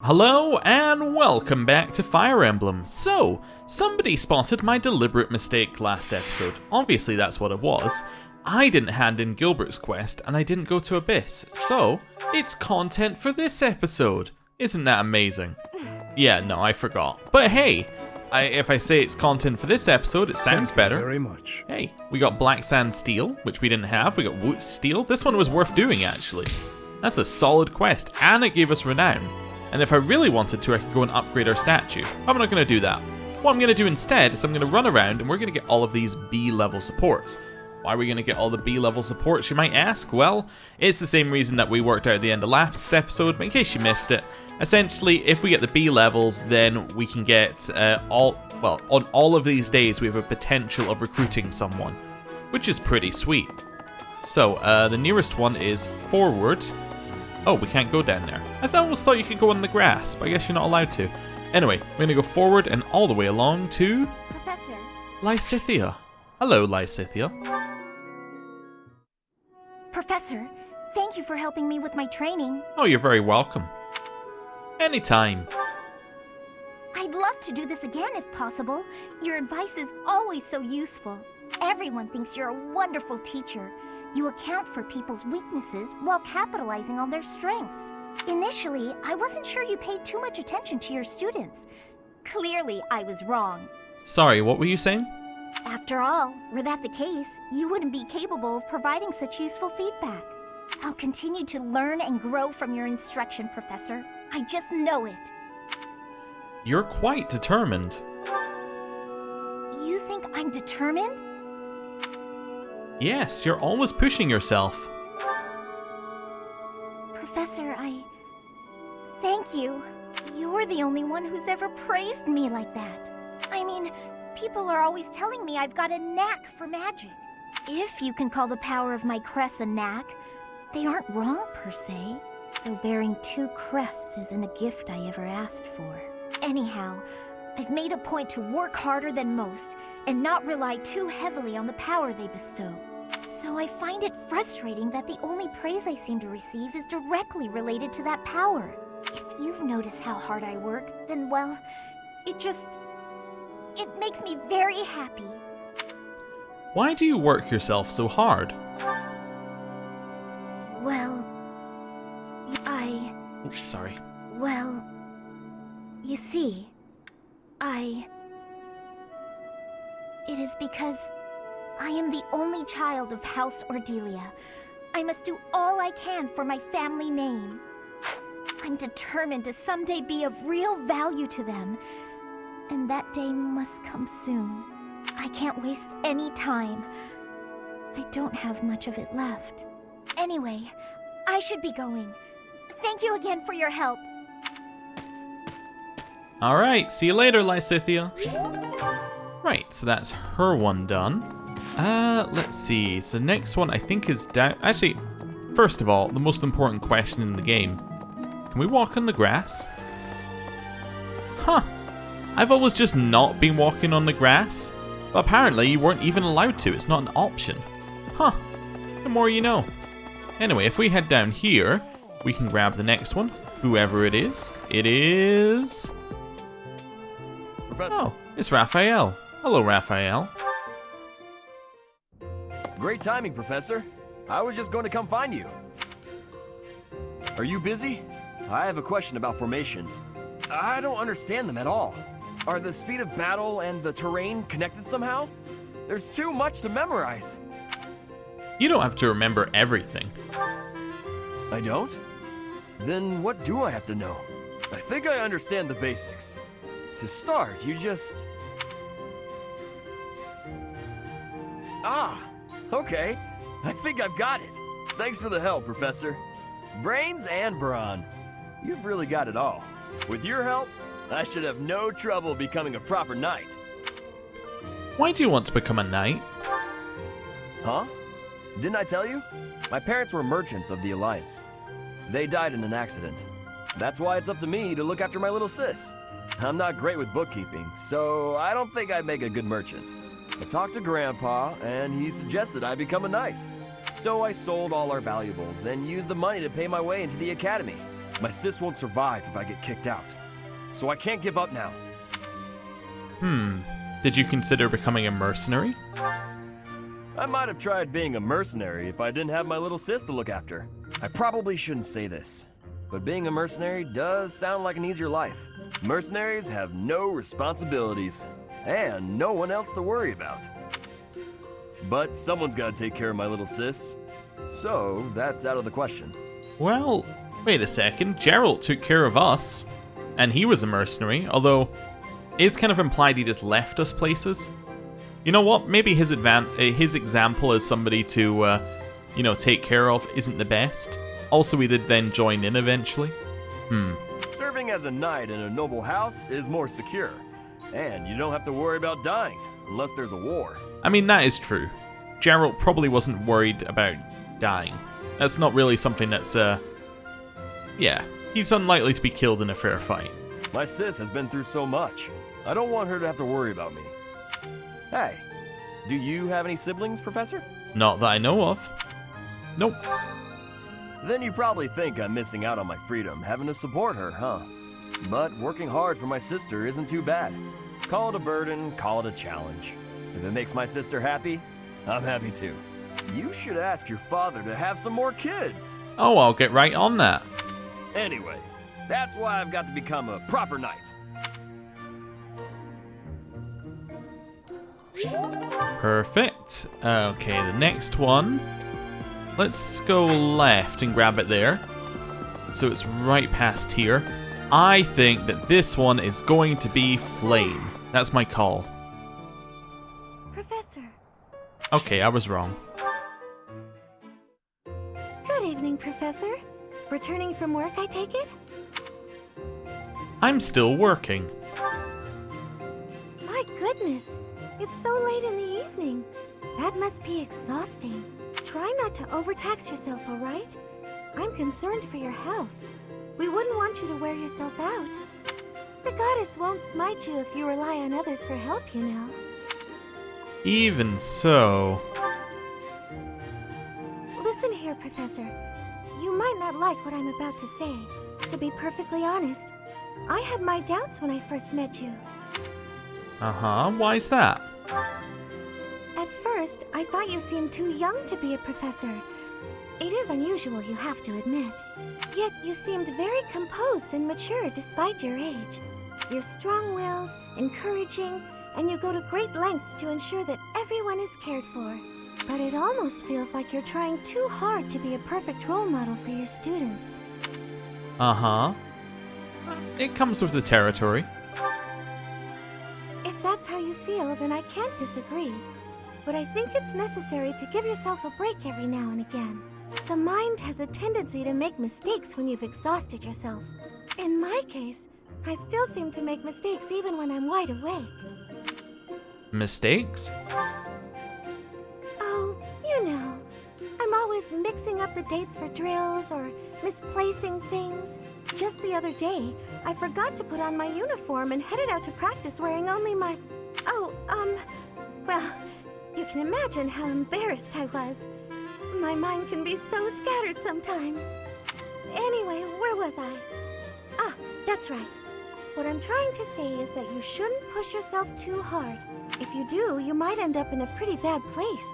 Hello and welcome back to Fire Emblem. So, somebody spotted my deliberate mistake last episode. Obviously that's what it was. I didn't hand in Gilbert's quest and I didn't go to Abyss, so it's content for this episode. Isn't that amazing? Yeah, no, I forgot. But hey, if I say it's content for this episode, it sounds better. Thank you very much. Hey, we got Black Sand Steel, which we didn't have. We got Wootz Steel. This one was worth doing, actually. That's a solid quest, and it gave us Renown. And if I really wanted to, I could go and upgrade our statue. I'm not going to do that. What I'm going to do instead is I'm going to run around and we're going to get all of these B-level supports. Why are we going to get all the B-level supports, you might ask? Well, it's the same reason that we worked out at the end of last episode, but in case you missed it, essentially, if we get the B-levels, then we can get on all of these days, we have a potential of recruiting someone, which is pretty sweet. So, the nearest one is forward. Oh, we can't go down there. I always thought you could go on the grass, but I guess you're not allowed to. Anyway, we're going to go forward and all the way along to... Professor. Lysithea. Hello, Lysithea. Professor, thank you for helping me with my training. Oh, you're very welcome. Anytime. I'd love to do this again if possible. Your advice is always so useful. Everyone thinks you're a wonderful teacher. You account for people's weaknesses while capitalizing on their strengths. Initially, I wasn't sure you paid too much attention to your students. Clearly, I was wrong. Sorry, what were you saying? After all, were that the case, you wouldn't be capable of providing such useful feedback. I'll continue to learn and grow from your instruction, Professor. I just know it. You're quite determined. You think I'm determined? Yes, you're always pushing yourself. Professor, thank you. You're the only one who's ever praised me like that. I mean, people are always telling me I've got a knack for magic. If you can call the power of my crest a knack, they aren't wrong per se. Though bearing 2 crests isn't a gift I ever asked for. Anyhow, I've made a point to work harder than most and not rely too heavily on the power they bestow. So I find it frustrating that the only praise I seem to receive is directly related to that power. If you've noticed how hard I work, then well, it makes me very happy. Why do you work yourself so hard? Well, Oops, sorry. Well, you see, it is because I am the only child of House Ordelia. I must do all I can for my family name. I'm determined to someday be of real value to them, and that day must come soon. I can't waste any time. I don't have much of it left. Anyway, I should be going. Thank you again for your help. Alright, see you later, Lysithea. Right, so that's her one done. Let's see. So the next one I think is down... Actually, first of all, the most important question in the game. Can we walk on the grass? Huh. I've always just not been walking on the grass. But apparently you weren't even allowed to. It's not an option. Huh. The more you know. Anyway, if we head down here, we can grab the next one. Whoever it is. It is... Professor. Oh, it's Raphael. Hello, Raphael. Great timing, Professor. I was just going to come find you. Are you busy? I have a question about formations. I don't understand them at all. Are the speed of battle and the terrain connected somehow? There's too much to memorize. You don't have to remember everything. I don't? Then what do I have to know? I think I understand the basics. To start, you just... Ah, okay. I think I've got it. Thanks for the help, Professor. Brains and brawn. You've really got it all. With your help, I should have no trouble becoming a proper knight. Why do you want to become a knight? Huh? Didn't I tell you? My parents were merchants of the Alliance. They died in an accident. That's why it's up to me to look after my little sis. I'm not great with bookkeeping, so I don't think I'd make a good merchant. I talked to Grandpa, and he suggested I become a knight. So I sold all our valuables and used the money to pay my way into the academy. My sis won't survive if I get kicked out. So I can't give up now. Did you consider becoming a mercenary? I might have tried being a mercenary if I didn't have my little sis to look after. I probably shouldn't say this, but being a mercenary does sound like an easier life. Mercenaries have no responsibilities, and no one else to worry about. But someone's gotta take care of my little sis, so that's out of the question. Well, wait a second. Gerald took care of us, and he was a mercenary, although it's kind of implied he just left us places. You know what? Maybe his example as somebody to, take care of isn't the best. Also, we did then join in eventually. Serving as a knight in a noble house is more secure, and you don't have to worry about dying unless there's a war. I mean, that is true. Gerald probably wasn't worried about dying. That's not really something that's, yeah, he's unlikely to be killed in a fair fight. My sis has been through so much. I don't want her to have to worry about me. Hey, do you have any siblings, Professor? Not that I know of. Nope. Then you probably think I'm missing out on my freedom, having to support her, huh? But working hard for my sister isn't too bad. Call it a burden, call it a challenge. If it makes my sister happy, I'm happy too. You should ask your father to have some more kids. Oh, I'll get right on that. Anyway, that's why I've got to become a proper knight. Perfect. Okay, the next one. Let's go left and grab it there. So it's right past here. I think that this one is going to be Flame. That's my call. Professor. Okay, I was wrong. Good evening, Professor. Returning from work, I take it? I'm still working. My goodness. It's so late in the evening. That must be exhausting. Try not to overtax yourself, all right? I'm concerned for your health. We wouldn't want you to wear yourself out. The goddess won't smite you if you rely on others for help, you know. Even so... Listen here, Professor. You might not like what I'm about to say. To be perfectly honest, I had my doubts when I first met you. Uh-huh, why's that? At first, I thought you seemed too young to be a professor. It is unusual, you have to admit. Yet you seemed very composed and mature despite your age. You're strong-willed, encouraging, and you go to great lengths to ensure that everyone is cared for. But it almost feels like you're trying too hard to be a perfect role model for your students. Uh-huh. It comes with the territory. If that's how you feel, then I can't disagree. But I think it's necessary to give yourself a break every now and again. The mind has a tendency to make mistakes when you've exhausted yourself. In my case, I still seem to make mistakes even when I'm wide awake. Mistakes? Oh, you know. I'm always mixing up the dates for drills or misplacing things. Just the other day, I forgot to put on my uniform and headed out to practice wearing only my... well, you can imagine how embarrassed I was. My mind can be so scattered sometimes. Anyway, where was I? Ah, that's right. What I'm trying to say is that you shouldn't push yourself too hard. If you do, you might end up in a pretty bad place.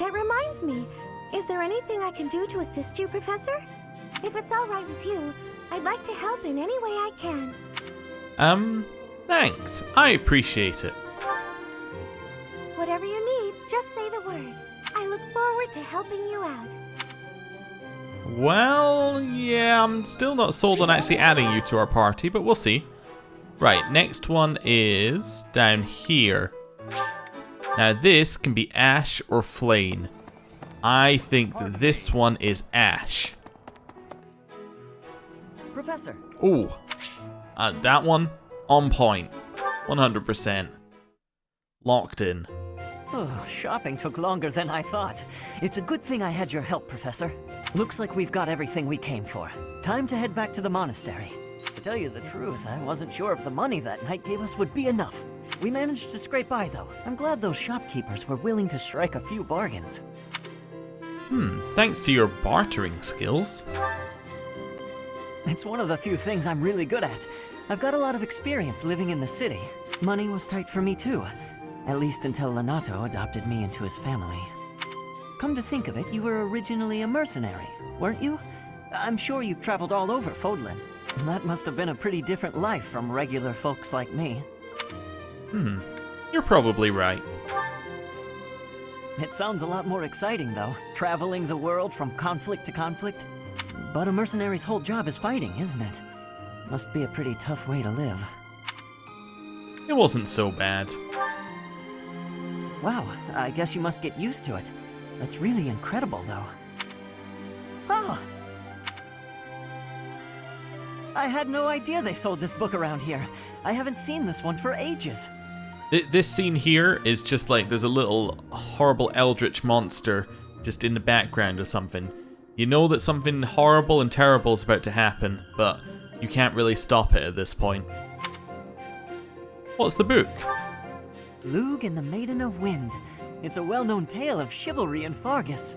That reminds me, is there anything I can do to assist you, Professor? If it's all right with you, I'd like to help in any way I can. Thanks. I appreciate it. Whatever you need, just say the word. I look forward to helping you out. Well, yeah, I'm still not sold on actually adding you to our party, but we'll see. Right, next one is down here. Now this can be Ash or Flame. I think that this one is Ash. Professor. Ooh, that one, on point. 100%. Locked in. Oh, shopping took longer than I thought. It's a good thing I had your help, Professor. Looks like we've got everything we came for. Time to head back to the monastery. To tell you the truth, I wasn't sure if the money that knight gave us would be enough. We managed to scrape by, though. I'm glad those shopkeepers were willing to strike a few Thanks to your bartering skills. It's one of the few things I'm really good at. I've got a lot of experience living in the city. Money was tight for me too. At least until Lenato adopted me into his family. Come to think of it, you were originally a mercenary, weren't you? I'm sure you've traveled all over Fódlan. That must have been a pretty different life from regular folks like me. You're probably right. It sounds a lot more exciting, though, traveling the world from conflict to conflict. But a mercenary's whole job is fighting, isn't it? Must be a pretty tough way to live. It wasn't so bad. Wow, I guess you must get used to it. That's really incredible, though. Oh! I had no idea they sold this book around here. I haven't seen this one for ages. This scene here is just like there's a little horrible eldritch monster just in the background or something. You know that something horrible and terrible is about to happen, but you can't really stop it at this point. What's the book? Lug and the Maiden of Wind. It's a well-known tale of chivalry in Fargus.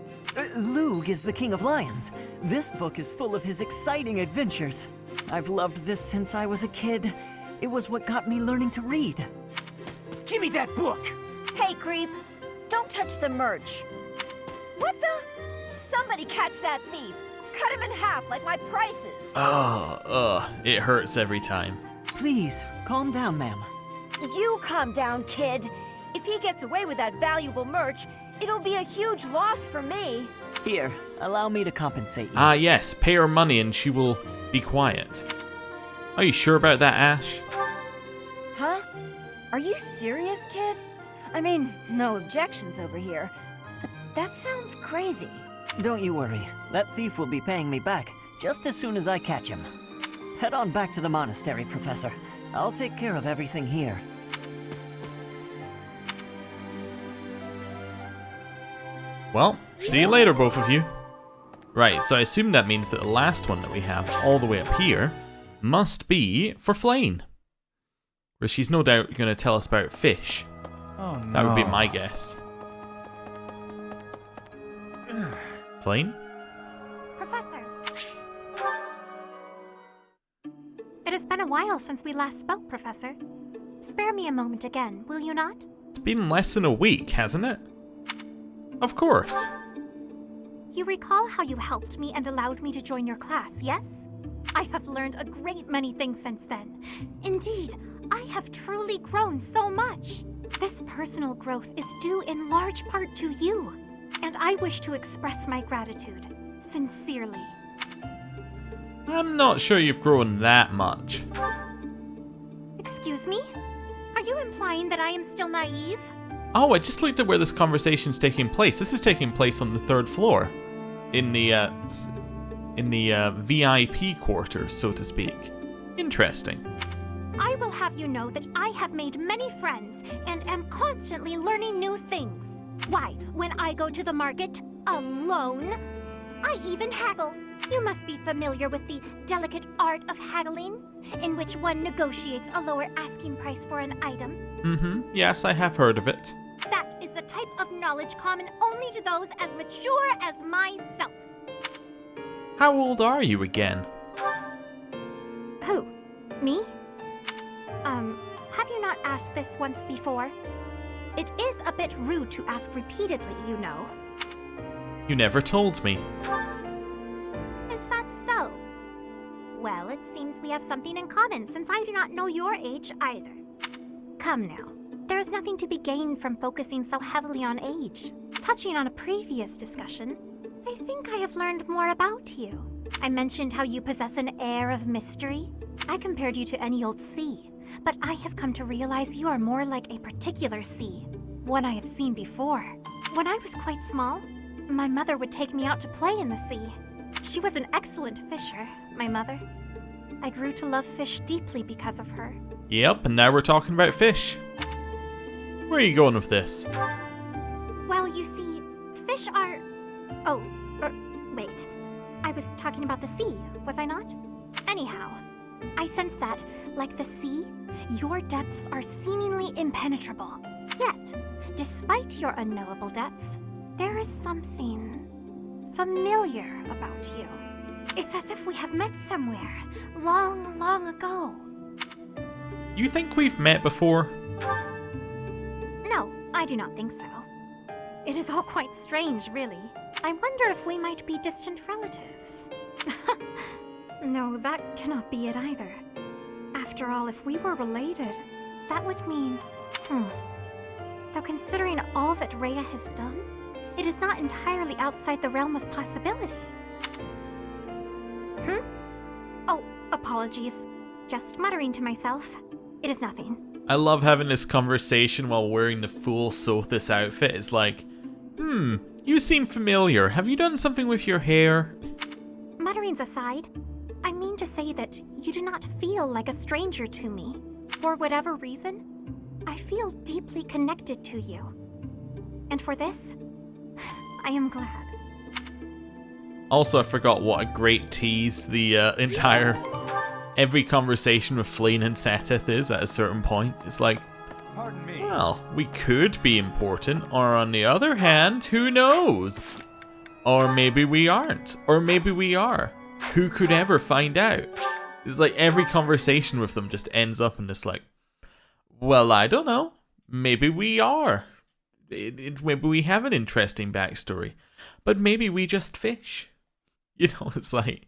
Lug is the King of Lions. This book is full of his exciting adventures. I've loved this since I was a kid. It was what got me learning to read. Give me that book! Hey, creep. Don't touch the merch. What the? Somebody catch that thief. Cut him in half like my prices. It hurts every time. Please, calm down, ma'am. You calm down, kid. If he gets away with that valuable merch, it'll be a huge loss for me. Here, allow me to compensate you. Ah yes, pay her money and she will be quiet. Are you sure about that, Ash? Huh? Are you serious, kid? I mean, no objections over here, but that sounds crazy. Don't you worry. That thief will be paying me back just as soon as I catch him. Head on back to the monastery, Professor. I'll take care of everything here. Well, see you later, both of you. Right, so I assume that means that the last one that we have all the way up here must be for Flane. Where she's no doubt going to tell us about fish. Oh no. That would be my guess. Flane? Professor. It has been a while since we last spoke, Professor. Spare me a moment again, will you not? It's been less than a week, hasn't it? Of course. You recall how you helped me and allowed me to join your class, yes? I have learned a great many things since then. Indeed, I have truly grown so much. This personal growth is due in large part to you, and I wish to express my gratitude, sincerely. I'm not sure you've grown that much. Excuse me? Are you implying that I am still naive? Oh, I just looked at where this conversation's taking place. This is taking place on the 3rd floor. In the VIP quarters, so to speak. Interesting. I will have you know that I have made many friends and am constantly learning new things. Why, when I go to the market alone, I even haggle. You must be familiar with the delicate art of haggling, in which one negotiates a lower asking price for an item. Yes, I have heard of it. That is the type of knowledge common only to those as mature as myself. How old are you again? Who? Me? Have you not asked this once before? It is a bit rude to ask repeatedly, you know. You never told me. Is that so? Well, it seems we have something in common, since I do not know your age either. Come now. There is nothing to be gained from focusing so heavily on age. Touching on a previous discussion, I think I have learned more about you. I mentioned how you possess an air of mystery. I compared you to any old sea, but I have come to realize you are more like a particular sea, one I have seen before. When I was quite small, my mother would take me out to play in the sea. She was an excellent fisher, my mother. I grew to love fish deeply because of her. Yep, and now we're talking about fish. Where are you going with this? Well, you see, fish are... Oh, wait. I was talking about the sea, was I not? Anyhow, I sense that, like the sea, your depths are seemingly impenetrable. Yet, despite your unknowable depths, there is something familiar about you. It's as if we have met somewhere, long, long ago. You think we've met before? No, I do not think so. It is all quite strange, really. I wonder if we might be distant relatives. No, that cannot be it either. After all, if we were related, that would mean... Though considering all that Rhea has done, it is not entirely outside the realm of possibility. Oh, apologies. Just muttering to myself. It is nothing. I love having this conversation while wearing the full Sothis outfit. It's like, you seem familiar. Have you done something with your hair? Mutterings aside, I mean to say that you do not feel like a stranger to me. For whatever reason, I feel deeply connected to you. And for this, I am glad. Also, I forgot what a great tease the entire... every conversation with Flayn and Seteth is at a certain point. It's like, Pardon me. well, we could be important, or on the other hand, who knows? Or maybe we aren't, or maybe we are. Who could ever find out? It's like every conversation with them just ends up in this like, well, I don't know. Maybe we are. Maybe we have an interesting backstory. But maybe we just fish. You know, it's like,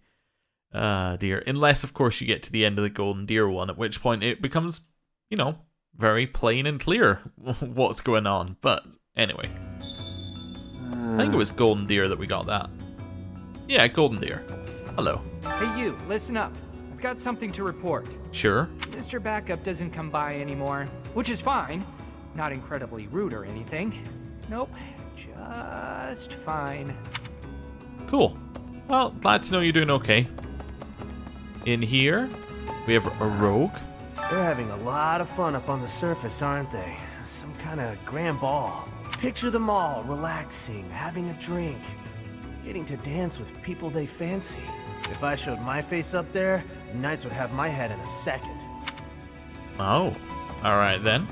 dear. Unless, of course, you get to the end of the Golden Deer one, at which point it becomes, you know, very plain and clear what's going on. But anyway. I think it was Golden Deer that we got that. Yeah, Golden Deer. Hello. Hey you, listen up. I've got something to report. Sure. Mr. Backup doesn't come by anymore, which is fine. Not incredibly rude or anything. Nope, just fine. Cool. Well, glad to know you're doing okay. In here, we have a rogue. They're having a lot of fun up on the surface, aren't they? Some kind of grand ball. Picture them all relaxing, having a drink, getting to dance with people they fancy. If I showed my face up there, the Knights would have my head in a second. Oh, alright then.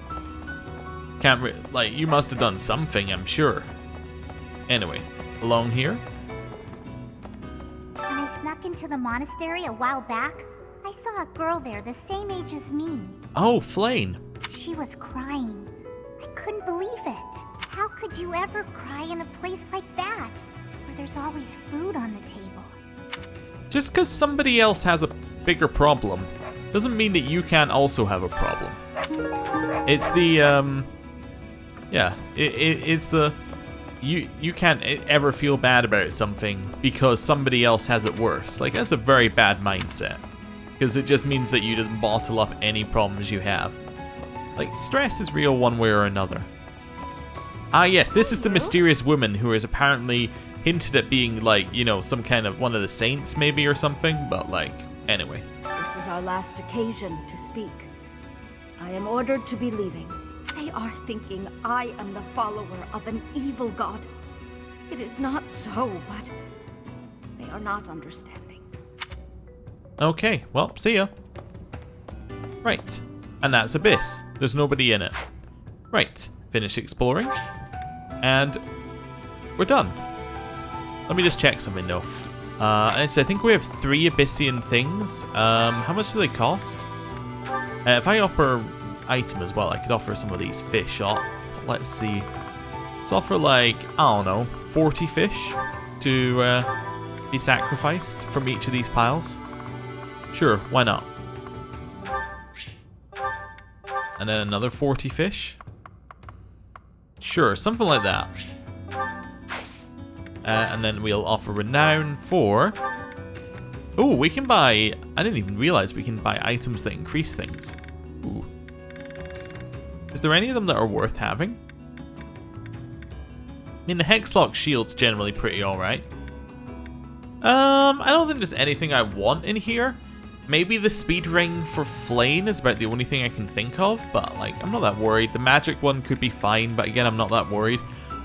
Like, you must have done something, I'm sure. Anyway, along here? When I snuck into the monastery a while back, I saw a girl there the same age as me. Oh, Flayn. She was crying. I couldn't believe it. How could you ever cry in a place like that, where there's always food on the table? Just because somebody else has a bigger problem doesn't mean that you can't also have a problem. It's the, yeah, it's the... You can't ever feel bad about something because somebody else has it worse. Like, that's a very bad mindset. Because it just means that you just bottle up any problems you have. Like, stress is real one way or another. Ah, yes, this is the mysterious woman who is apparently hinted at being, like, you know, some kind of one of the saints, maybe, or something. But, like, anyway. This is our last occasion to speak. I am ordered to be leaving. They are thinking I am the follower of an evil god. It is not so, but they are not understanding. Okay, well, see ya. Right, and that's Abyss. There's nobody in it. Right, finish exploring. And we're done. Let me just check something though. I think we have 3 Abyssian things. How much do they cost? If I offer item as well, I could offer some of these fish. Let's see. Let's offer like, I don't know, 40 fish to be sacrificed from each of these piles. Sure, why not? And then another 40 fish. Sure, something like that. And then we'll offer renown for... Oh, we can buy... I didn't even realize we can buy items that increase things. Ooh. Is there any of them that are worth having? I mean, the Hexlock shield's generally pretty alright. I don't think there's anything I want in here. Maybe the speed ring for Flayn is about the only thing I can think of, but like, I'm not that worried. The magic one could be fine, but again, I'm not that worried.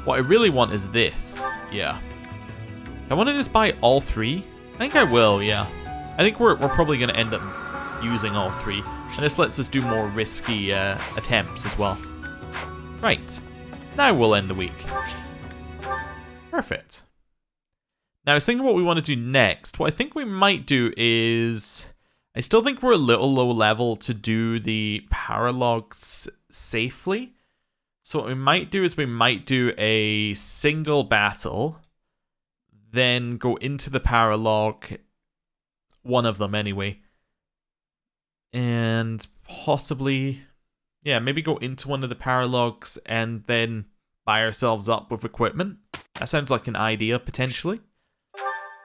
What I really want is this. Yeah. I want to just buy all 3. I think I will, yeah. I think we're probably going to end up using all 3. And this lets us do more risky attempts as well. Right. Now we'll end the week. Perfect. Now, I was thinking what we want to do next. What I think we might do is... I still think we're a little low level to do the paralogs safely. So what we might do is we might do a single battle, then go into the paralog, one of them anyway, and possibly, yeah, maybe go into one of the paralogs and then buy ourselves up with equipment. That sounds like an idea, potentially.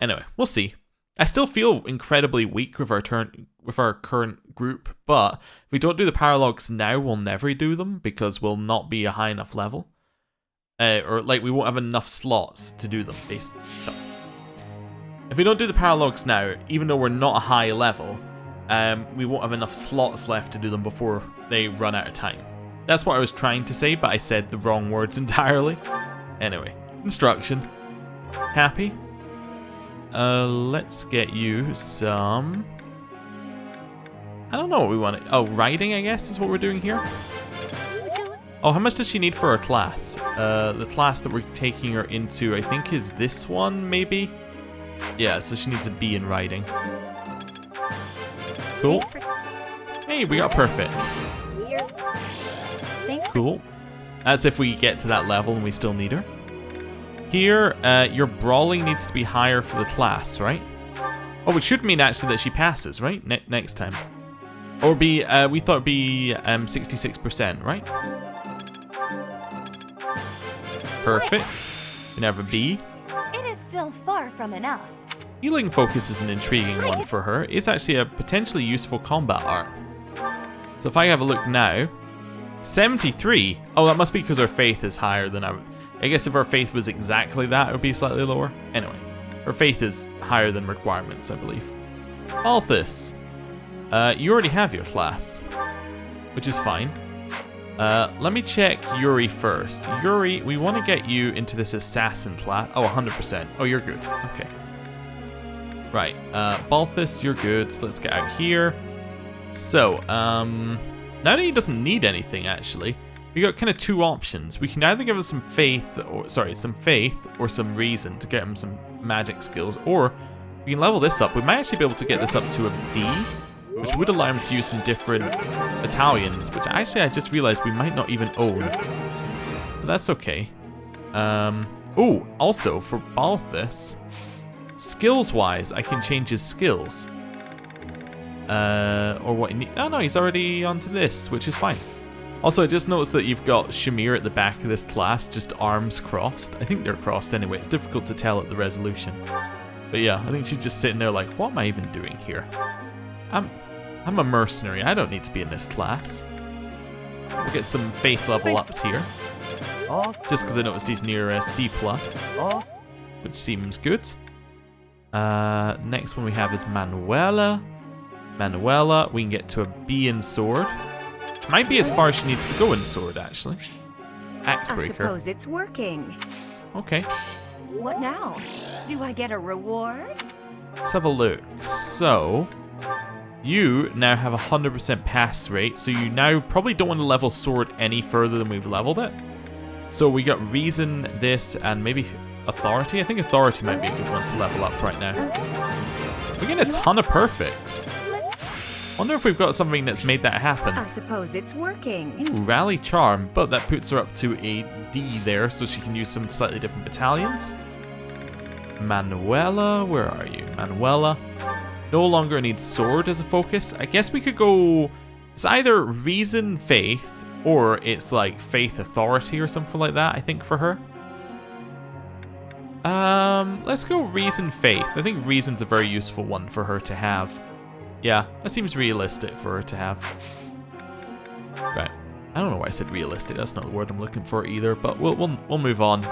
Anyway, we'll see. I still feel incredibly weak with our current group, but if we don't do the paralogs now, we'll never do them because we'll not be a high enough level. Or like we won't have enough slots to do them, basically. So, if we don't do the paralogs now, even though we're not a high level, we won't have enough slots left to do them before they run out of time. That's what I was trying to say, but I said the wrong words entirely. Anyway, instruction. Happy? Let's get you some... I don't know what we want. Oh, riding, I guess, is what we're doing here. Oh, how much does she need for her class? The class that we're taking her into, I think, is this one, maybe? Yeah, so she needs a B in riding. Cool. Hey, we got perfect. Cool. As if we get to that level and we still need her. Here, your brawling needs to be higher for the class, right? Oh, it should mean actually that she passes, right? Next time. Or be, we thought it'd be 66%, right? Perfect. We can have a B. It is still far from enough. Healing focus is an intriguing one for her. It's actually a potentially useful combat art. So if I have a look now, 73. Oh, that must be because her faith is higher than I guess if her faith was exactly that, it would be slightly lower. Anyway, her faith is higher than requirements, I believe. Balthus, you already have your class, which is fine. Let me check Yuri first. Yuri, we want to get you into this assassin class. Oh, 100%. Oh, you're good. Okay. Right, Balthus, you're good. So let's get out here. So, now that he doesn't need anything, actually, we got kind of two options. We can either give him some faith, or some reason to get him some magic skills, or we can level this up. We might actually be able to get this up to a B, which would allow him to use some different battalions, which actually I just realized we might not even own. But that's okay. Oh, also for Balthus, skills-wise, I can change his skills. Or what he needs. Oh no, he's already onto this, which is fine. Also, I just noticed that you've got Shamir at the back of this class, just arms crossed. I think they're crossed anyway. It's difficult to tell at the resolution. But yeah, I think she's just sitting there like, what am I even doing here? I'm a mercenary. I don't need to be in this class. We'll get some faith level ups here. Just because I noticed he's near C+, which seems good. Next one we have is Manuela. Manuela, we can get to a B in sword. Which might be as far as she needs to go in sword, actually. Axebreaker. I suppose it's working. Okay. What now? Do I get a reward? Let's have a look. So, you now have a 100% pass rate, so you now probably don't want to level sword any further than we've leveled it. So we got reason, this, and maybe authority. I think authority might be a good one to level up right now. We're getting a ton of perfects. Wonder if we've got something that's made that happen. I suppose it's working. Ooh, rally charm, but that puts her up to a D there, so she can use some slightly different battalions. Manuela, where are you? Manuela. No longer needs sword as a focus. I guess we could go... It's either reason, faith, or it's like faith, authority, or something like that, I think, for her. Let's go reason, faith. I think reason's a very useful one for her to have. Yeah, that seems realistic for her to have. Right. I don't know why I said realistic. That's not the word I'm looking for either, but we'll move on.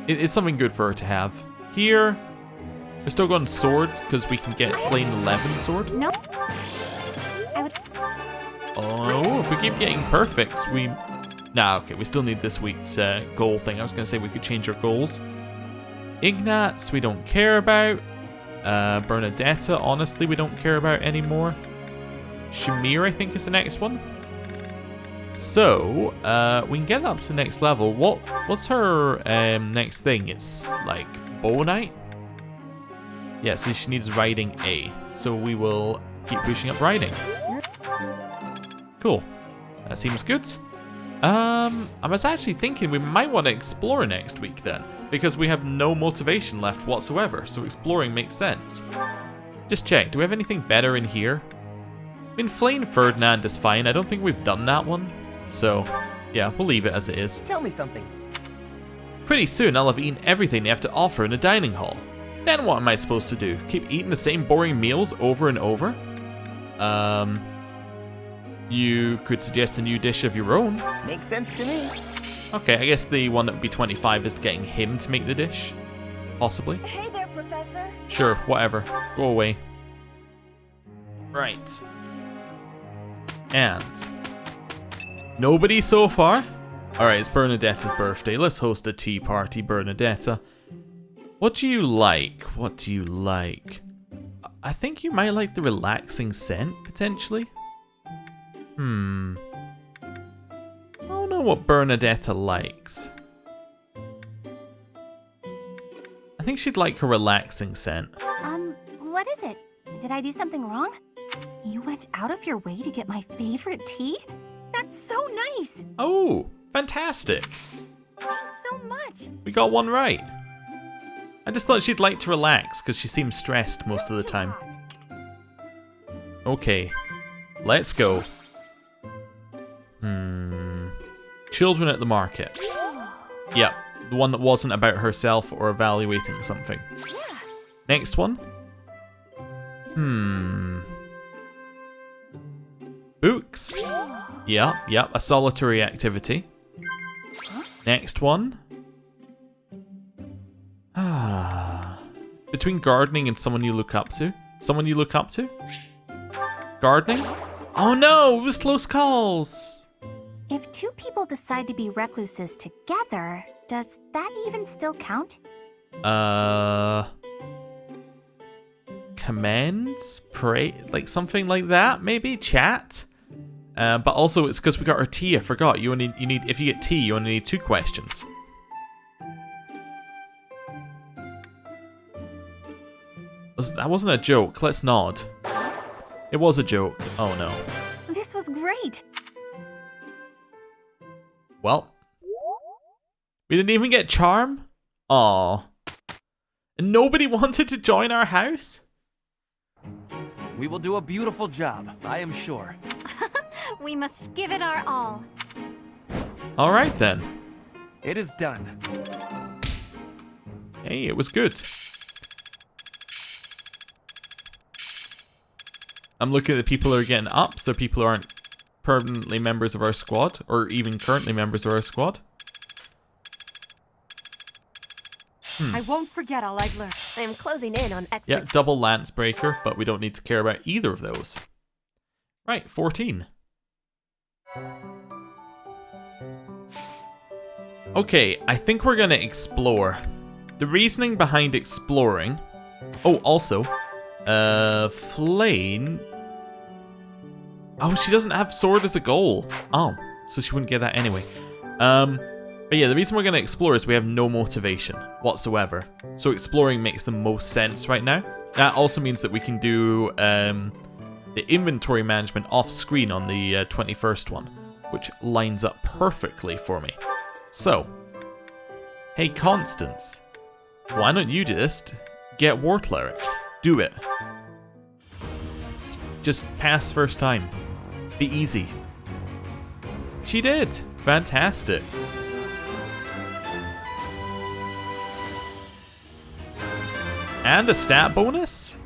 It's something good for her to have. Here, we're still going sword because we can get Flame 11 sword. No. Oh, if we keep getting perfects, we... Nah, okay, we still need this week's goal thing. I was going to say we could change our goals. Ignatz, we don't care about. Bernadetta, honestly, we don't care about anymore. Shamir, I think, is the next one. So, we can get up to the next level. What's her next thing? It's like Bow Knight? Yeah, so she needs riding A. So we will keep pushing up riding. Cool. That seems good. I was actually thinking we might want to explore next week then, because we have no motivation left whatsoever, so exploring makes sense. Just check, do we have anything better in here? I mean, Flaying Ferdinand is fine. I don't think we've done that one. So, yeah, we'll leave it as it is. Tell me something. Pretty soon I'll have eaten everything they have to offer in a dining hall. Then what am I supposed to do? Keep eating the same boring meals over and over? You could suggest a new dish of your own. Makes sense to me. Okay, I guess the one that would be 25 is getting him to make the dish. Possibly. Hey there, Professor. Sure, whatever. Go away. Right. And nobody so far? Alright, it's Bernadetta's birthday. Let's host a tea party, Bernadetta. What do you like? What do you like? I think you might like the relaxing scent, potentially. I don't know what Bernadetta likes. I think she'd like her relaxing scent. What is it? Did I do something wrong? You went out of your way to get my favorite tea? That's so nice! Oh, fantastic! Thanks so much! We got one right. I just thought she'd like to relax because she seems stressed most of the time. Okay, let's go. Children at the market. Yep, the one that wasn't about herself or evaluating something. Next one. Books. Yep, a solitary activity. Next one. Between gardening and someone you look up to. Someone you look up to? Gardening? Oh no, it was close calls. If two people decide to be recluses together, does that even still count? Commends? Pray? Like something like that, maybe? Chat? But also it's because we got our tea, I forgot. You need, if you get tea, you only need 2 questions. That wasn't a joke, let's nod. It was a joke. Oh no. This was great. Well. We didn't even get charm? Aww. And nobody wanted to join our house? We will do a beautiful job, I am sure. We must give it our all. Alright then. It is done. Hey, it was good. I'm looking at the people who are getting ups. They're people who aren't permanently members of our squad, or even currently members of our squad. I won't forget all I've learned. I am closing in on expert. Yeah, double lance breaker, but we don't need to care about either of those. Right, 14. Okay, I think we're gonna explore. The reasoning behind exploring... Oh, also, Flame... Oh, she doesn't have sword as a goal. Oh, so she wouldn't get that anyway. But yeah, the reason we're going to explore is we have no motivation whatsoever. So exploring makes the most sense right now. That also means that we can do the inventory management off screen on the 21st one, which lines up perfectly for me. So, hey Constance, why don't you just get War Cleric? Do it. Just pass first time. Be easy. She did. Fantastic. And a stat bonus?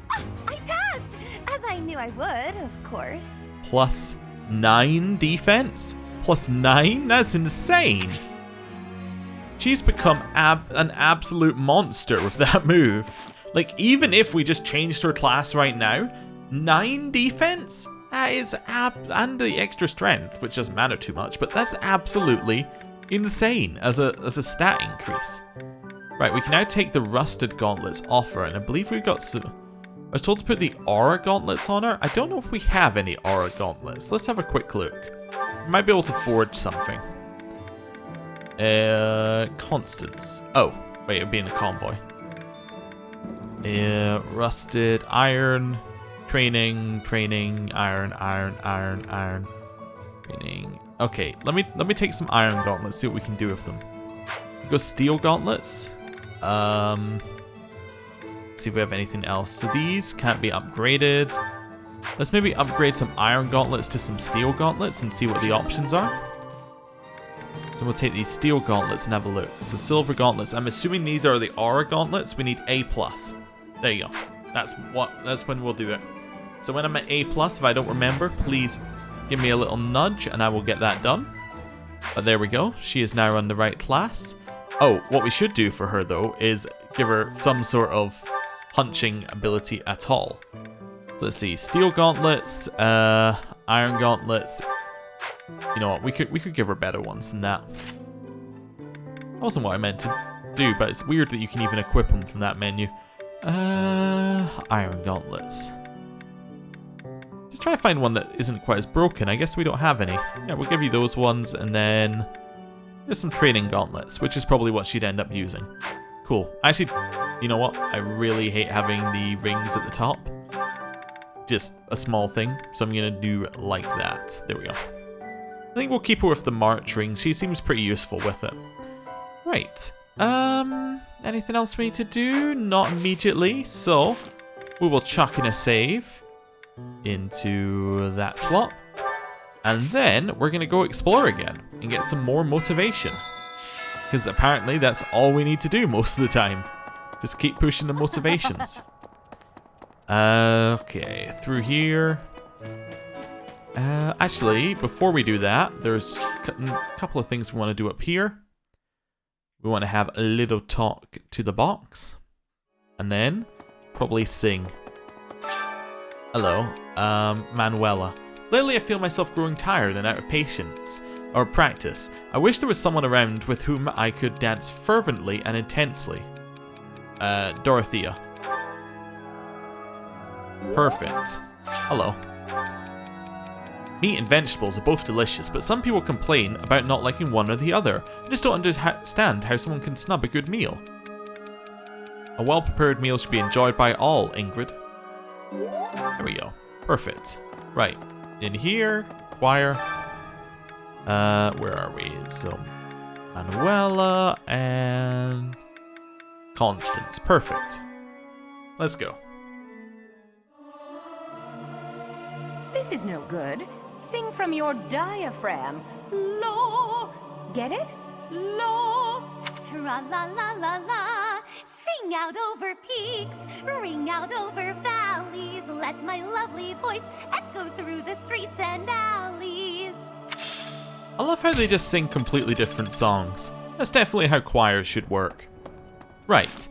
I passed! As I knew I would, of course. Plus 9 defense? Plus 9? That's insane. She's become an absolute monster with that move. Like, even if we just changed her class right now, 9 defense? That is and the extra strength, which doesn't matter too much, but that's absolutely insane as a stat increase. Right, we can now take the rusted gauntlets off her, and I believe we've got some... I was told to put the aura gauntlets on her. I don't know if we have any aura gauntlets. Let's have a quick look. We might be able to forge something. Constance. Oh, wait, it'd be in a convoy. Rusted iron. Training, iron. Training. Okay, let me take some iron gauntlets, see what we can do with them. Go steel gauntlets. See if we have anything else. So these can't be upgraded. Let's maybe upgrade some iron gauntlets to some steel gauntlets and see what the options are. So we'll take these steel gauntlets and have a look. So silver gauntlets. I'm assuming these are the aura gauntlets. We need A+. There you go. That's when we'll do it. So when I'm at A+, if I don't remember, please give me a little nudge and I will get that done. But there we go. She is now on the right class. Oh, what we should do for her though is give her some sort of punching ability at all. So let's see. Steel gauntlets, iron gauntlets. You know what? We could give her better ones than that. That wasn't what I meant to do, but it's weird that you can even equip them from that menu. Iron gauntlets. Just try to find one that isn't quite as broken. I guess we don't have any. Yeah, we'll give you those ones, and then there's some training gauntlets, which is probably what she'd end up using. Cool. Actually, you know what? I really hate having the rings at the top. Just a small thing, so I'm gonna do like that. There we go. I think we'll keep her with the March ring. She seems pretty useful with it. Right. Anything else we need to do? Not immediately, so we will chuck in a save into that slot. And then we're gonna go explore again and get some more motivation. Because apparently that's all we need to do most of the time. Just keep pushing the motivations. Okay, through here. Actually, before we do that, there's a couple of things we want to do up here. We want to have a little talk to the box. And then, probably sing. Hello, Manuela. Lately I feel myself growing tired and out of patience. Or practice. I wish there was someone around with whom I could dance fervently and intensely. Dorothea. Perfect. Hello. Meat and vegetables are both delicious, but some people complain about not liking one or the other. I just don't understand how someone can snub a good meal. A well-prepared meal should be enjoyed by all, Ingrid. There we go. Perfect. Right. In here, choir. Where are we? So, Manuela and Constance. Perfect. Let's go. This is no good. Sing from your diaphragm. Lo. Get it? Lo. Tra-la-la-la-la. Sing out over peaks, ring out over valleys. Let my lovely voice echo through the streets and alleys. I love how they just sing completely different songs. That's definitely how choirs should work. Right.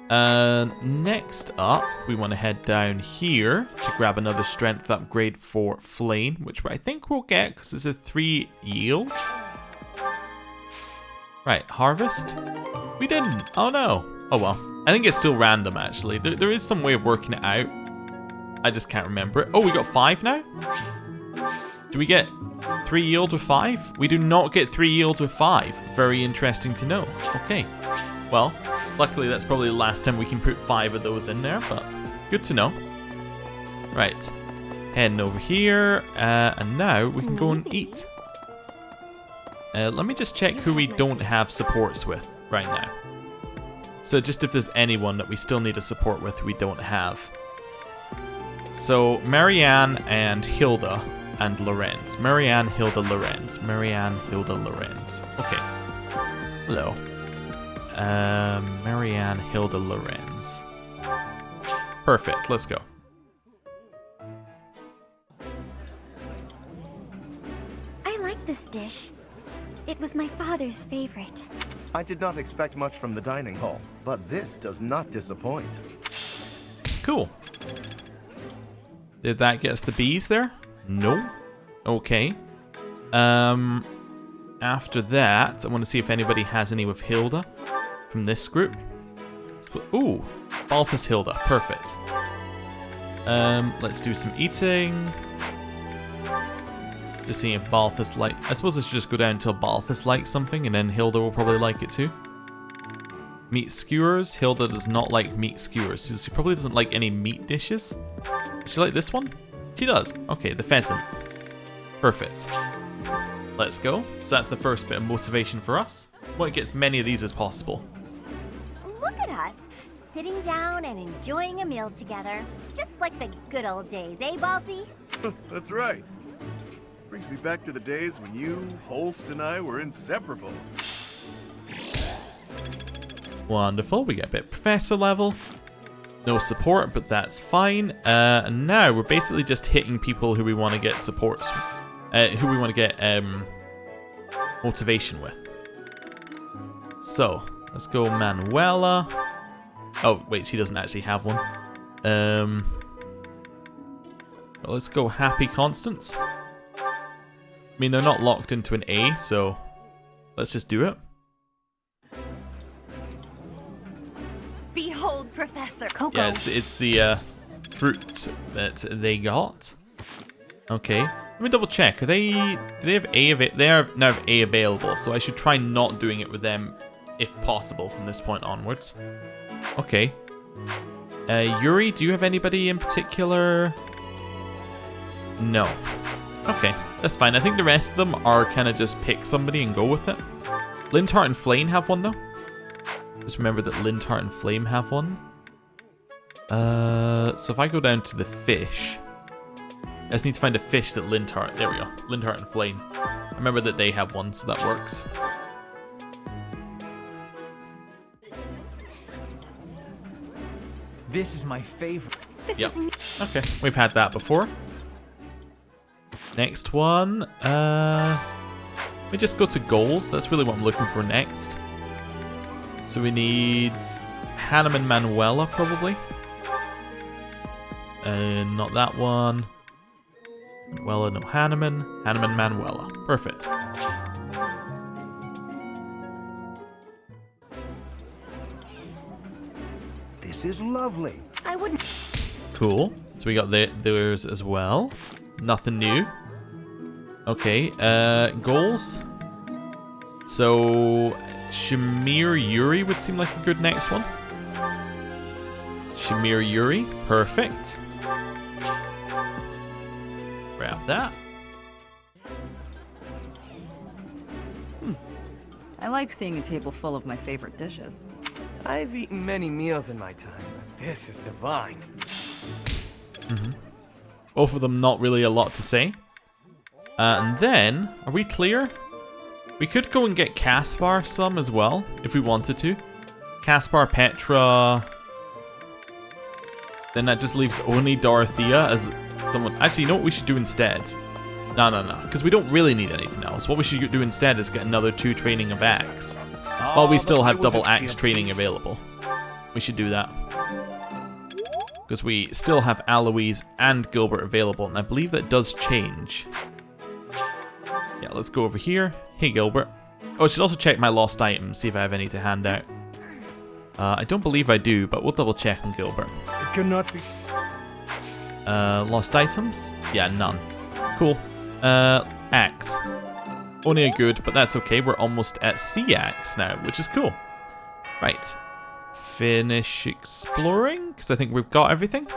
Next up, we want to head down here to grab another strength upgrade for Flame, which I think we'll get because it's a 3 yield. Right, harvest? We didn't. Oh no. Oh well. I think it's still random actually. There is some way of working it out. I just can't remember it. Oh, we got 5 now? Do we get 3 yield with 5? We do not get 3 yield with 5. Very interesting to know. Okay. Well, luckily that's probably the last time we can put 5 of those in there, but good to know. Right. Heading over here, and now we can go and eat. Let me just check who we don't have supports with right now. So just if there's anyone that we still need a support with we don't have. So Marianne and Hilda and Lorenz. Marianne, Hilda, Lorenz. Marianne, Hilda, Lorenz. Okay. Hello. Marianne, Hilda, Lorenz. Perfect, let's go. I like this dish. It was my father's favorite. I did not expect much from the dining hall, but this does not disappoint. Cool. Did that get us the bees there? No. Okay. After that, I want to see if anybody has any with Hilda from this group. Ooh, Balthus Hilda. Perfect. Let's do some eating. Just seeing if Balthus I suppose I should just go down until Balthus likes something, and then Hilda will probably like it too. Meat skewers. Hilda does not like meat skewers. She probably doesn't like any meat dishes. Does she like this one? She does. Okay, the pheasant. Perfect. Let's go. So that's the first bit of motivation for us. We want to get as many of these as possible. Look at us, sitting down and enjoying a meal together. Just like the good old days, eh, Balti? That's right. Brings me back to the days when you, Holst, and I were inseparable. Wonderful. We get a bit professor level. No support, but that's fine. And now we're basically just hitting people who we want to get supports, who we want to get motivation with. So let's go Manuela. Oh wait, she doesn't actually have one. Let's go Happy Constance. I mean, they're not locked into an A, so let's just do it. Behold, Professor Coco. Yeah, it's the fruit that they got. Okay, let me double check. Are they? Do they have A? They now have A available, so I should try not doing it with them if possible from this point onwards. Okay. Yuri, do you have anybody in particular? No. Okay, that's fine. I think the rest of them are kind of just pick somebody and go with it. Linthart and Flame have one though. Just remember that Linthart and Flame have one. So if I go down to the fish, I just need to find a fish that Linthart. There we go. Linthart and Flame. I remember that they have one, so that works. This is my favorite. Yep. Okay, we've had that before. Next one. Let me just go to goals. That's really what I'm looking for next. So we need Hannum and Manuela, probably. And not that one. Manuela, no Hanneman. Hanneman, Manuela. Perfect. This is lovely. I wouldn't. Cool. So we got theirs as well. Nothing new. Okay, goals. So Shamir Yuri would seem like a good next one. Shamir Yuri, perfect. Grab that. I like seeing a table full of my favorite dishes. I've eaten many meals in my time, but this is divine. Both of them not really a lot to say. And then, are we clear? We could go and get Caspar some as well, if we wanted to. Caspar, Petra. Then that just leaves only Dorothea as someone. Actually, you know what we should do instead? No. Because we don't really need anything else. What we should do instead is get another 2 training of Axe. While we still have double Axe training available. We should do that. Because we still have Aloise and Gilbert available, and I believe that does change. Yeah, let's go over here. Hey, Gilbert. Oh, I should also check my lost items, see if I have any to hand out. I don't believe I do, but we'll double check on Gilbert. It cannot be. Lost items? Yeah, none. Cool. Axe. Only a good, but that's okay. We're almost at C Axe now, which is cool. Right. Finish exploring, because I think we've got everything.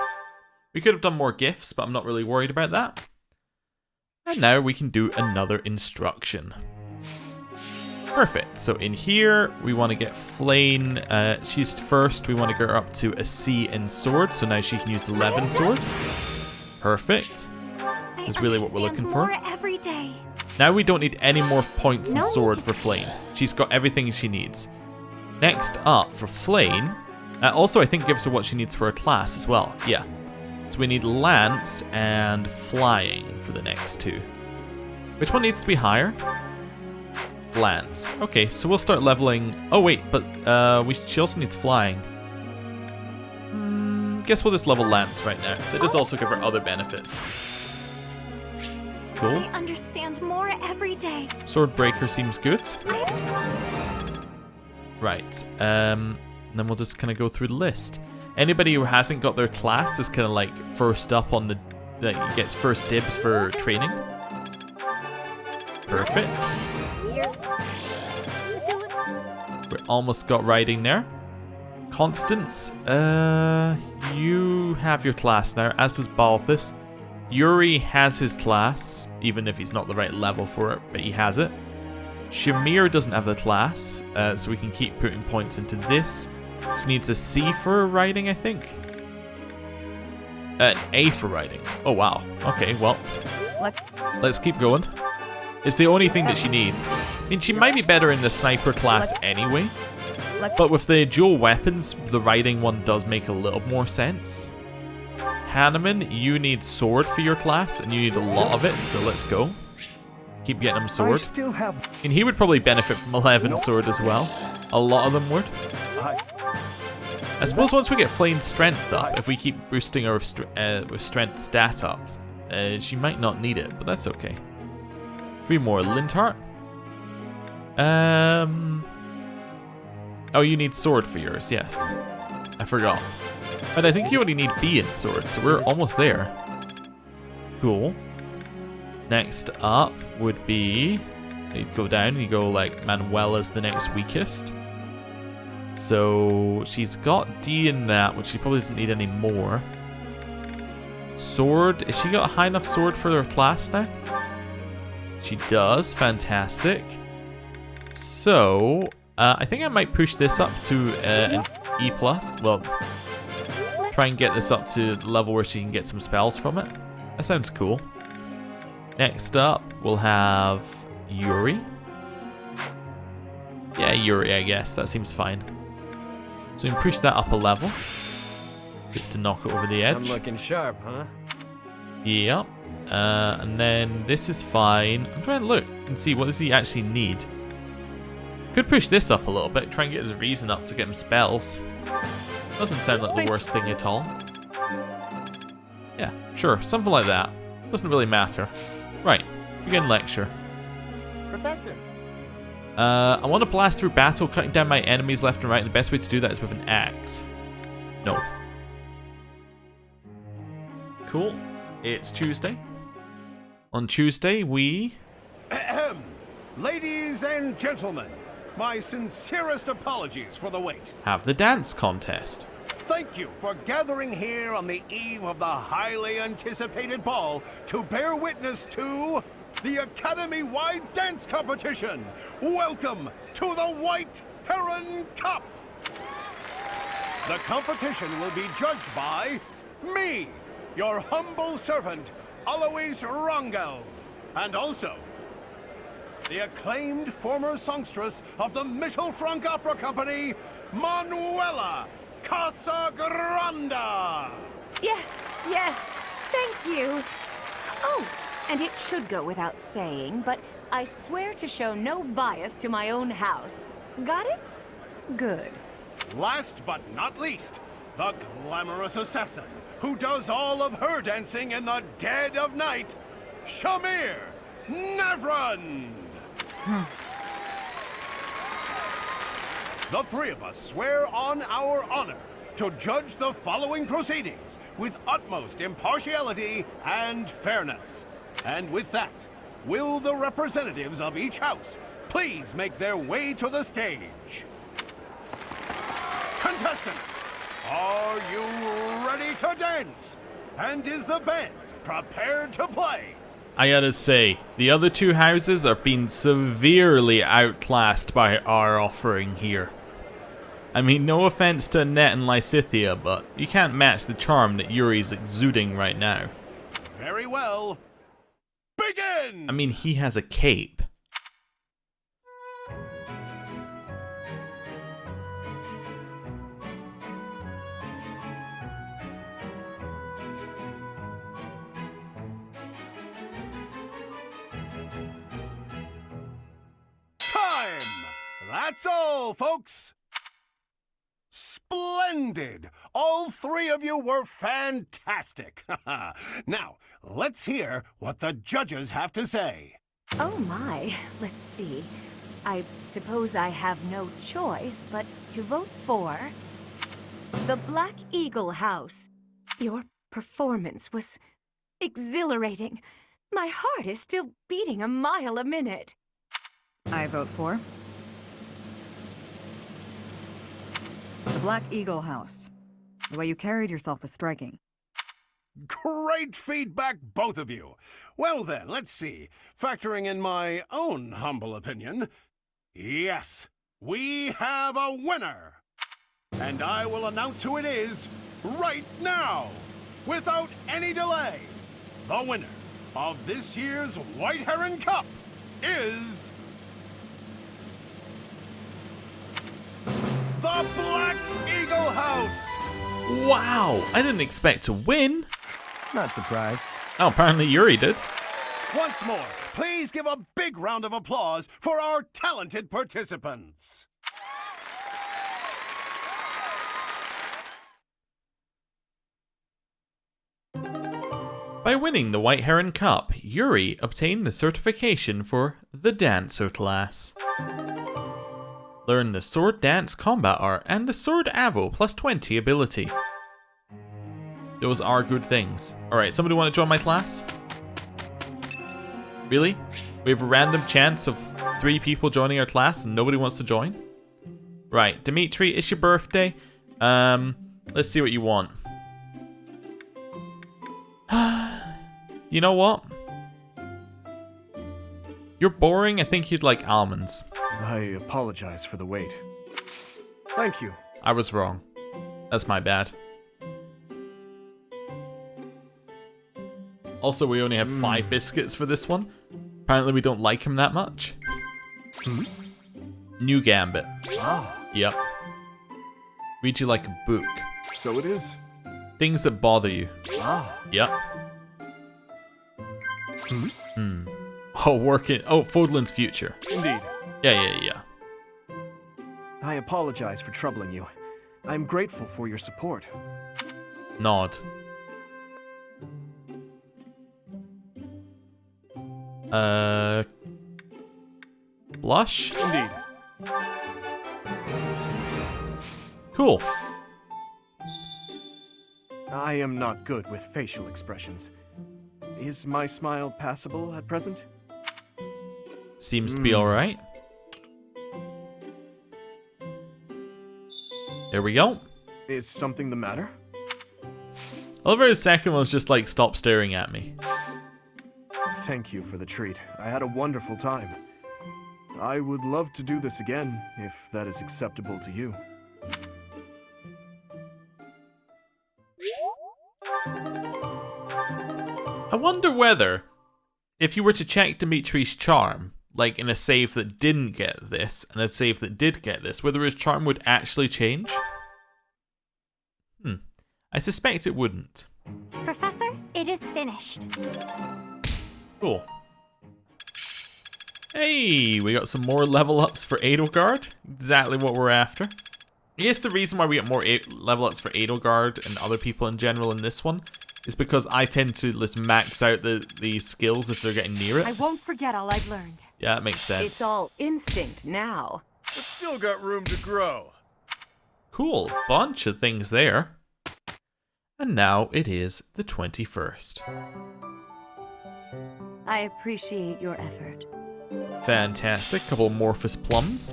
We could have done more gifts, but I'm not really worried about that. And now we can do another instruction. Perfect. So in here, we want to get Flame. She's first. We want to get her up to a C in sword, so now she can use the 11 sword. Perfect. This is really what we're looking for. Every day. Now we don't need any more points in sword for Flame. She's got everything she needs. Next up for Flame, also I think gives her what she needs for her class as well. Yeah. So we need Lance and Flying for the next 2. Which one needs to be higher? Lance. Okay, so we'll start leveling. Oh wait, but she also needs Flying. Guess we'll just level Lance right now. That does also give her other benefits. Cool. I understand more every day. Swordbreaker seems good. Right. Then we'll just kind of go through the list. Anybody who hasn't got their class is kind of like first up on the... gets first dibs for training. Perfect. We almost got riding there. Constance, you have your class now, as does Balthus. Yuri has his class, even if he's not the right level for it, but he has it. Shamir doesn't have the class, so we can keep putting points into this. She needs a C for riding, I think. A for riding. Oh, wow. Okay, well, let's keep going. It's the only thing that she needs. I mean, she might be better in the sniper class anyway, but with the dual weapons, the riding one does make a little more sense. Hanneman, you need sword for your class, and you need a lot of it, so let's go. Keep getting him sword. And he would probably benefit from 11 sword as well. A lot of them would. I suppose once we get Flame's strength up, if we keep boosting her with strength stat ups, she might not need it, but that's okay. 3 more. Linthart. Oh, you need sword for yours, yes. I forgot. But I think you only need B in sword, so we're almost there. Cool. Next up would be... You go down, you go like Manuela's the next weakest. So she's got D in that, which she probably doesn't need any more. Sword, has she got a high enough sword for her class now? She does, fantastic. So, I think I might push this up to an E+. Well, try and get this up to the level where she can get some spells from it. That sounds cool. Next up, we'll have Yuri. Yeah, Yuri, I guess. That seems fine. So we can push that up a level. Just to knock it over the edge. I'm looking sharp, huh? Yep. And then this is fine. I'm trying to look and see what does he actually need. Could push this up a little bit. Try and get his reason up to get him spells. Doesn't sound like the worst thing at all. Yeah, sure. Something like that. Doesn't really matter. Right. Begin lecture. Professor. I want to blast through battle, cutting down my enemies left and right, and the best way to do that is with an axe. No. Cool. It's Tuesday. On Tuesday, we... Ahem. Ladies and gentlemen, my sincerest apologies for the wait. have the dance contest. Thank you for gathering here on the eve of the highly anticipated ball to bear witness to the Academy-wide dance competition. Welcome to the White Heron Cup. The competition will be judged by me, your humble servant, Alois Rangel, and also the acclaimed former songstress of the Mittelfrank Opera Company, Manuela Casagranda. Yes, yes, thank you. Oh, and it should go without saying, but I swear to show no bias to my own house. Got it? Good. Last but not least, the glamorous assassin who does all of her dancing in the dead of night, Shamir Navrand. The three of us swear on our honor to judge the following proceedings with utmost impartiality and fairness. And with that, will the representatives of each house please make their way to the stage? Contestants, are you ready to dance? And is the band prepared to play? I gotta say, the other two houses are being severely outclassed by our offering here. I mean, no offense to Annette and Lysithia, but you can't match the charm that Yuri's exuding right now. Very well. Begin! I mean, he has a cape. Time! That's all, folks! Splendid! All three of you were fantastic! Now, let's hear what the judges have to say. Oh my, let's see. I suppose I have no choice but to vote for the Black Eagle House. Your performance was exhilarating. My heart is still beating a mile a minute. I vote for The Black Eagle House. The way you carried yourself was striking. Great feedback, both of you. Well then, let's see. Factoring in my own humble opinion, yes, we have a winner. And I will announce who it is right now, without any delay. The winner of this year's White Heron Cup is the Black Eagle House. Wow, I didn't expect to win. Not surprised. Oh, apparently Yuri did. Once more, please give a big round of applause for our talented participants. By winning the White Heron Cup, Yuri obtained the certification for the Dancer class. Learn the Sword Dance Combat Art and the Sword Avo plus 20 ability. Those are good things. Alright, somebody want to join my class? Really? We have a random chance of 3 people joining our class and nobody wants to join? Right, Dimitri, it's your birthday. Let's see what you want. You know what? You're boring. I think you'd like almonds. I apologize for the wait. Thank you. I was wrong. That's my bad. Also, we only have 5 biscuits for this one. Apparently we don't like him that much. New Gambit. Yep. Read you like a book. So it is. Things that bother you. Yep. Oh, working. Oh, Fódlan's future. Indeed. Yeah. I apologize for troubling you. I'm grateful for your support. Nod. Blush? Indeed. Cool. I am not good with facial expressions. Is my smile passable at present? Seems to be alright. There we go. Is something the matter? I love how his second one's just like, stop staring at me. Thank you for the treat. I had a wonderful time. I would love to do this again, if that is acceptable to you. I wonder whether, if you were to check Dimitri's charm, like in a save that didn't get this, and a save that did get this, whether his charm would actually change? I suspect it wouldn't. Professor, it is finished. Cool. Hey, we got some more level ups for Edelgard. Exactly what we're after. I guess the reason why we get more level ups for Edelgard and other people in general in this one is because I tend to just max out the skills if they're getting near it. I won't forget all I've learned. Yeah, that makes sense. It's all instinct now. It's still got room to grow. Cool, bunch of things there. And now it is the 21st. I appreciate your effort. Fantastic, couple Morphous plums.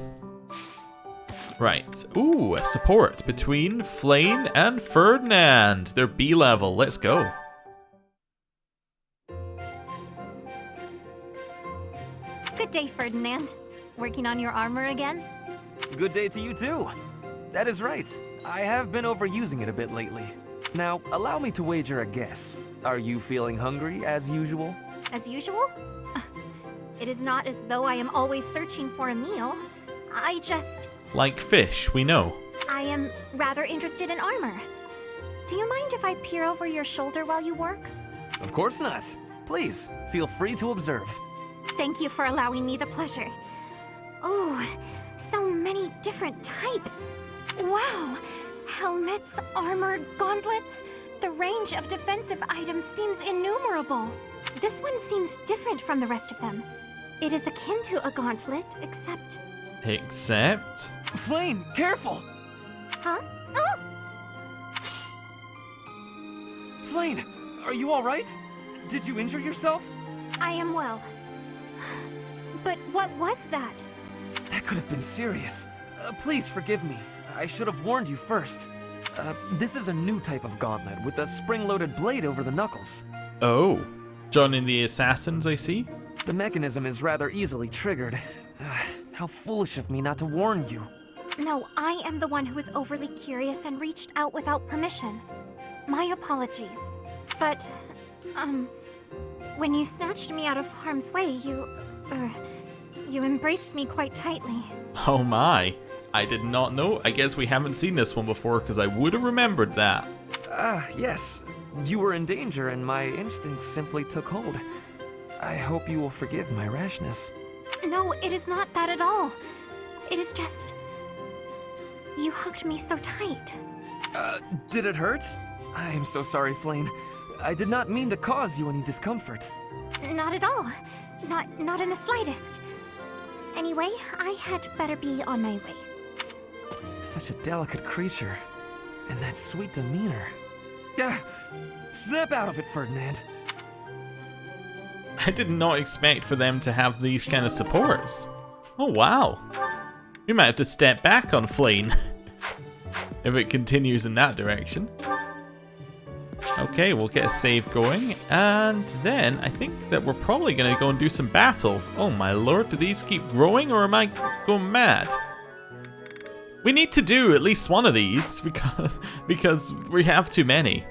Right, ooh, support between Flame and Ferdinand. They're B level, let's go. Good day, Ferdinand. Working on your armor again? Good day to you too. That is right. I have been overusing it a bit lately. Now, allow me to wager a guess. Are you feeling hungry as usual? As usual? It is not as though I am always searching for a meal. I just... Like fish, we know. I am rather interested in armor. Do you mind if I peer over your shoulder while you work? Of course not. Please, feel free to observe. Thank you for allowing me the pleasure. Oh, so many different types. Wow! Helmets, armor, gauntlets. The range of defensive items seems innumerable. This one seems different from the rest of them. It is akin to a gauntlet, except... Except? Flame, careful! Huh? Oh! Flame, are you alright? Did you injure yourself? I am well. But what was that? That could have been serious. Please forgive me. I should have warned you first. This is a new type of gauntlet with a spring-loaded blade over the knuckles. Oh, joining the assassins, I see. The mechanism is rather easily triggered. How foolish of me not to warn you. No, I am the one who was overly curious and reached out without permission. My apologies. But, when you snatched me out of harm's way, you embraced me quite tightly. Oh my, I did not know. I guess we haven't seen this one before because I would have remembered that. Yes. You were in danger and my instincts simply took hold. I hope you will forgive my rashness. No, it is not that at all. It is just... you hugged me so tight. Did it hurt? I am so sorry, Flayn. I did not mean to cause you any discomfort. Not at all. Not in the slightest. Anyway, I had better be on my way. Such a delicate creature. And that sweet demeanor. Snap out of it, Ferdinand. I did not expect for them to have these kind of supports. Oh wow. We might have to step back on Flayn if it continues in that direction. Okay, we'll get a save going, and then I think that we're probably going to go and do some battles. Oh my lord, do these keep growing or am I going mad? We need to do at least one of these because we have too many.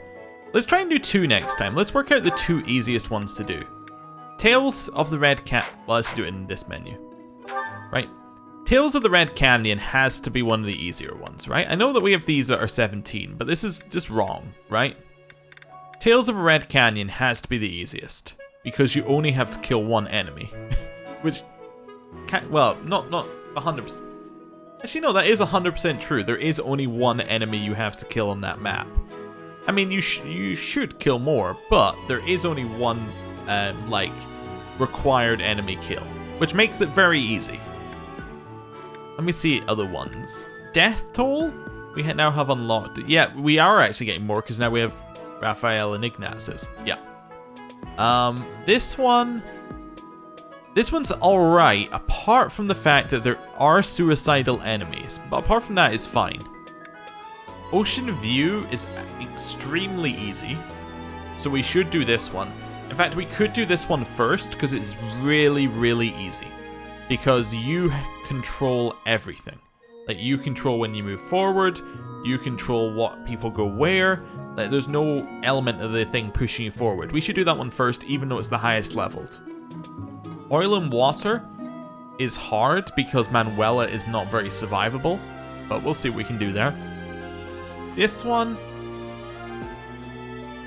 Let's try and do 2 next time. Let's work out the 2 easiest ones to do. Tales of the Red Cat. Well, let's do it in this menu. Right. Tales of the Red Canyon has to be one of the easier ones, right? I know that we have these that are 17, but this is just wrong, right? Tales of a Red Canyon has to be the easiest because you only have to kill 1 enemy, which well, not 100%. Actually, no, that is 100% true. There is only 1 enemy you have to kill on that map. I mean, you should kill more, but there is only 1 like required enemy kill, which makes it very easy. Let me see other ones. Death Toll? We now have unlocked it. Yeah, we are actually getting more because now we have Raphael and Ignaz's. Yeah. This one's alright, apart from the fact that there are suicidal enemies. But apart from that, it's fine. Ocean View is extremely easy, so we should do this one. In fact, we could do this one first because it's really, really easy. Because you control everything. Like, you control when you move forward, you control what people go where. Like, there's no element of the thing pushing you forward. We should do that one first, even though it's the highest leveled. Oil and Water is hard because Manuela is not very survivable, but we'll see what we can do there. This one,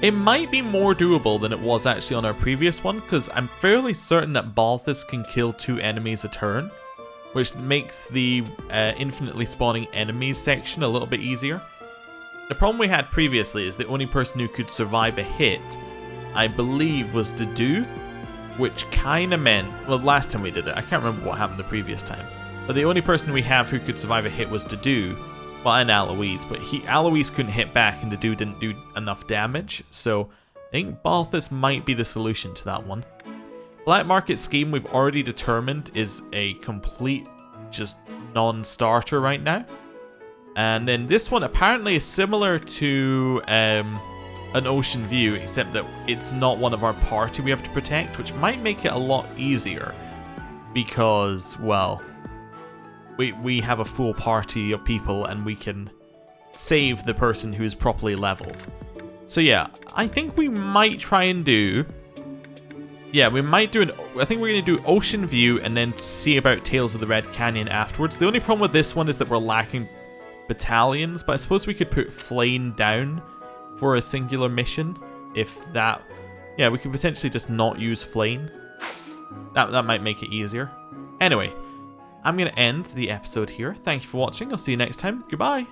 it might be more doable than it was actually on our previous one, because I'm fairly certain that Balthus can kill 2 enemies a turn, which makes the infinitely spawning enemies section a little bit easier. The problem we had previously is the only person who could survive a hit, I believe, was Dedu, which kind of meant, well, last time we did it, I can't remember what happened the previous time, but the only person we have who could survive a hit was Dedu, well, and Alois, but Alois couldn't hit back and Dedu didn't do enough damage, so I think Balthus might be the solution to that one. Black Market Scheme we've already determined is a complete just non-starter right now. And then this one apparently is similar to an Ocean View, except that it's not one of our party we have to protect, which might make it a lot easier because, well, we have a full party of people and we can save the person who's properly leveled. So yeah, I think we might try and do... Yeah, we might do I think we're going to do Ocean View and then see about Tales of the Red Canyon afterwards. The only problem with this one is that we're lacking battalions, but I suppose we could put Flayn down for a singular mission. If that... Yeah, we could potentially just not use Flayn. That might make it easier. Anyway, I'm going to end the episode here. Thank you for watching. I'll see you next time. Goodbye.